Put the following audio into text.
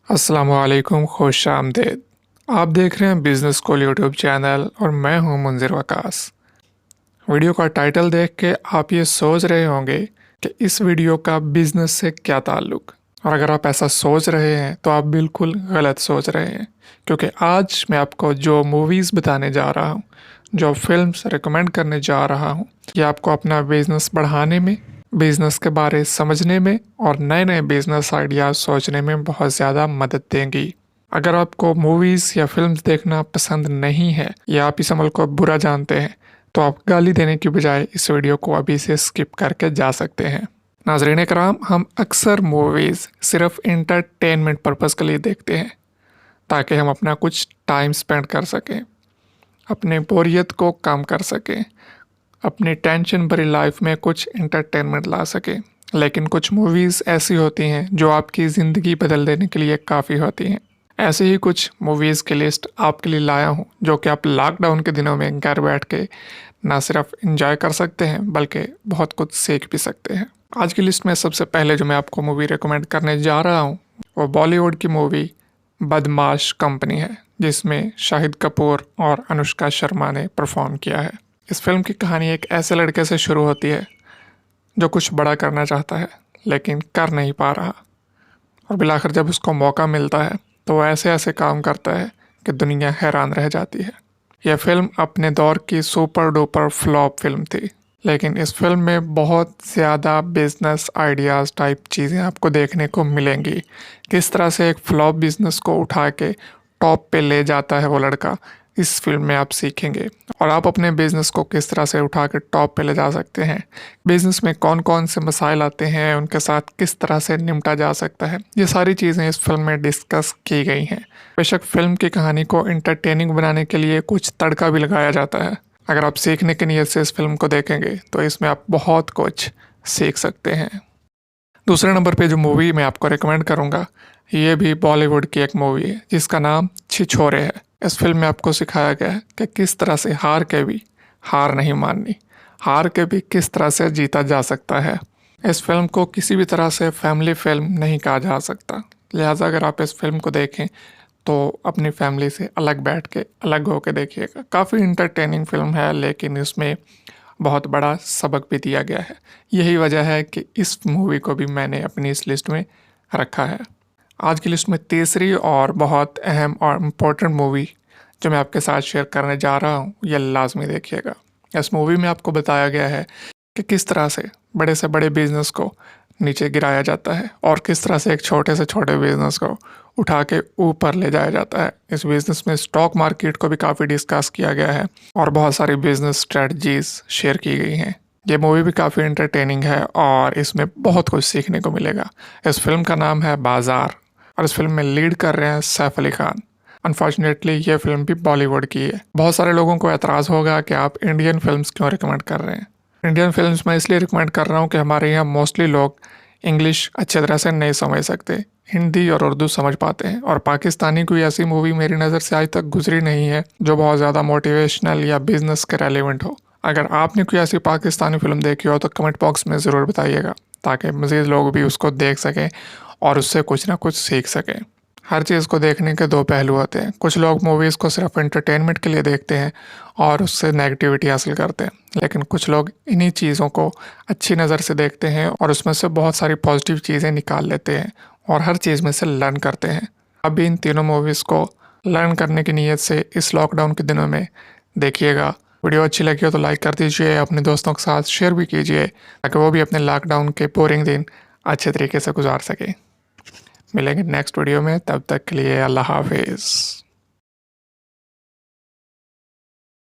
अस्सलामुअलैकुम, खुश आमदीद। आप देख रहे हैं बिजनेस स्कूल यूट्यूब चैनल और मैं हूं मुंजिर वकास। वीडियो का टाइटल देख के आप ये सोच रहे होंगे कि इस वीडियो का बिजनेस से क्या ताल्लुक। और अगर आप ऐसा सोच रहे हैं तो आप बिल्कुल गलत सोच रहे हैं, क्योंकि आज मैं आपको जो मूवीज़ बताने जा रहा हूँ, जो फिल्म्स रिकमेंड करने जा रहा हूँ, ये आपको अपना बिजनेस बढ़ाने में, बिजनेस के बारे समझने में और नए नए बिजनेस आइडियाज सोचने में बहुत ज़्यादा मदद देंगी। अगर आपको मूवीज़ या फिल्म्स देखना पसंद नहीं है या आप इस अमल को बुरा जानते हैं तो आप गाली देने की बजाय इस वीडियो को अभी से स्किप करके जा सकते हैं। नाज़रीन कराम, हम अक्सर मूवीज़ सिर्फ इंटरटेनमेंट पर्पज़ के लिए देखते हैं ताकि हम अपना कुछ टाइम स्पेंड कर सकें, अपने बोरियत को कम कर सकें, अपनी टेंशन भरी लाइफ में कुछ इंटरटेनमेंट ला सके। लेकिन कुछ मूवीज़ ऐसी होती हैं जो आपकी ज़िंदगी बदल देने के लिए काफ़ी होती हैं। ऐसे ही कुछ मूवीज़ की लिस्ट आपके लिए लाया हूँ जो कि आप लॉकडाउन के दिनों में घर बैठ के ना सिर्फ इंजॉय कर सकते हैं बल्कि बहुत कुछ सीख भी सकते हैं। आज की लिस्ट में सबसे पहले जो मैं आपको मूवी रिकमेंड करने जा रहा हूँ वो बॉलीवुड की मूवी बदमाश कंपनी है, जिसमें शाहिद कपूर और अनुष्का शर्मा ने परफॉर्म किया है। इस फिल्म की कहानी एक ऐसे लड़के से शुरू होती है जो कुछ बड़ा करना चाहता है लेकिन कर नहीं पा रहा, और बिलाखिर जब उसको मौका मिलता है तो वो ऐसे ऐसे काम करता है कि दुनिया हैरान रह जाती है। यह फिल्म अपने दौर की सुपर डुपर फ्लॉप फिल्म थी, लेकिन इस फिल्म में बहुत ज़्यादा बिजनेस आइडियाज़ टाइप चीज़ें आपको देखने को मिलेंगी। किस तरह से एक फ्लॉप बिजनेस को उठा के टॉप पे ले जाता है वो लड़का, इस फिल्म में आप सीखेंगे। और आप अपने बिजनेस को किस तरह से उठा के टॉप पे ले जा सकते हैं, बिजनेस में कौन कौन से मसाइल आते हैं, उनके साथ किस तरह से निपटा जा सकता है, ये सारी चीज़ें इस फिल्म में डिस्कस की गई हैं। बेशक फिल्म की कहानी को इंटरटेनिंग बनाने के लिए कुछ तड़का भी लगाया जाता है। अगर आप सीखने की नीयत से इस फिल्म को देखेंगे तो इसमें आप बहुत कुछ सीख सकते हैं। दूसरे नंबर पे जो मूवी मैं आपको रिकमेंड करूँगा, ये भी बॉलीवुड की एक मूवी है जिसका नाम छिछोरे है। इस फिल्म में आपको सिखाया गया है कि किस तरह से हार के भी हार नहीं माननी, हार के भी किस तरह से जीता जा सकता है। इस फिल्म को किसी भी तरह से फैमिली फिल्म नहीं कहा जा सकता, लिहाजा अगर आप इस फिल्म को देखें तो अपनी फैमिली से अलग बैठ के अलग होकर देखिएगा। काफ़ी इंटरटेनिंग फिल्म है, लेकिन इसमें बहुत बड़ा सबक भी दिया गया है। यही वजह है कि इस मूवी को भी मैंने अपनी इस लिस्ट में रखा है। आज की लिस्ट में तीसरी और बहुत अहम और इम्पोर्टेंट मूवी जो मैं आपके साथ शेयर करने जा रहा हूँ, यह लाजमी देखिएगा। इस मूवी में आपको बताया गया है कि किस तरह से बड़े बिजनेस को नीचे गिराया जाता है और किस तरह से एक छोटे से छोटे बिजनेस को उठा के ऊपर ले जाया जाता है। इस बिजनेस में स्टॉक मार्केट को भी काफ़ी डिस्कस किया गया है और बहुत सारी बिजनेस स्ट्रेटजीज शेयर की गई हैं। ये मूवी भी काफ़ी इंटरटेनिंग है और इसमें बहुत कुछ सीखने को मिलेगा। इस फिल्म का नाम है बाजार और इस फिल्म में लीड कर रहे हैं सैफ अली खान। अनफॉर्चुनेटली ये फिल्म भी बॉलीवुड की है। बहुत सारे लोगों को एतराज़ होगा कि आप इंडियन फिल्म्स क्यों रिकमेंड कर रहे हैं। इंडियन फिल्म्स मैं इसलिए रिकमेंड कर रहा हूँ कि हमारे यहाँ मोस्टली लोग इंग्लिश अच्छे तरह से नहीं समझ सकते, हिंदी और उर्दू समझ पाते हैं। और पाकिस्तानी कोई ऐसी मूवी मेरी नज़र से आज तक गुजरी नहीं है जो बहुत ज़्यादा मोटिवेशनल या बिजनेस के रेलिवेंट हो। अगर आपने कोई ऐसी पाकिस्तानी फिल्म देखी हो तो कमेंट बॉक्स में ज़रूर बताइएगा, ताकि मज़ीद लोग भी उसको देख सकें और उससे कुछ ना कुछ सीख सकें। हर चीज़ को देखने के दो पहलू होते हैं। कुछ लोग मूवीज़ को सिर्फ एंटरटेनमेंट के लिए देखते हैं और उससे नेगेटिविटी हासिल करते हैं, लेकिन कुछ लोग इन्हीं चीज़ों को अच्छी नज़र से देखते हैं और उसमें से बहुत सारी पॉजिटिव चीज़ें निकाल लेते हैं और हर चीज़ में से लर्न करते हैं। अब इन तीनों मूवीज़ को लर्न करने की नीयत से इस लॉकडाउन के दिनों में देखिएगा। वीडियो अच्छी लगी हो तो लाइक कर दीजिए, अपने दोस्तों के साथ शेयर भी कीजिए ताकि वो भी अपने लॉकडाउन के बोरिंग दिन अच्छे तरीके से गुजार सके। मिलेंगे नेक्स्ट वीडियो में, तब तक के लिए अल्लाह हाफिज़।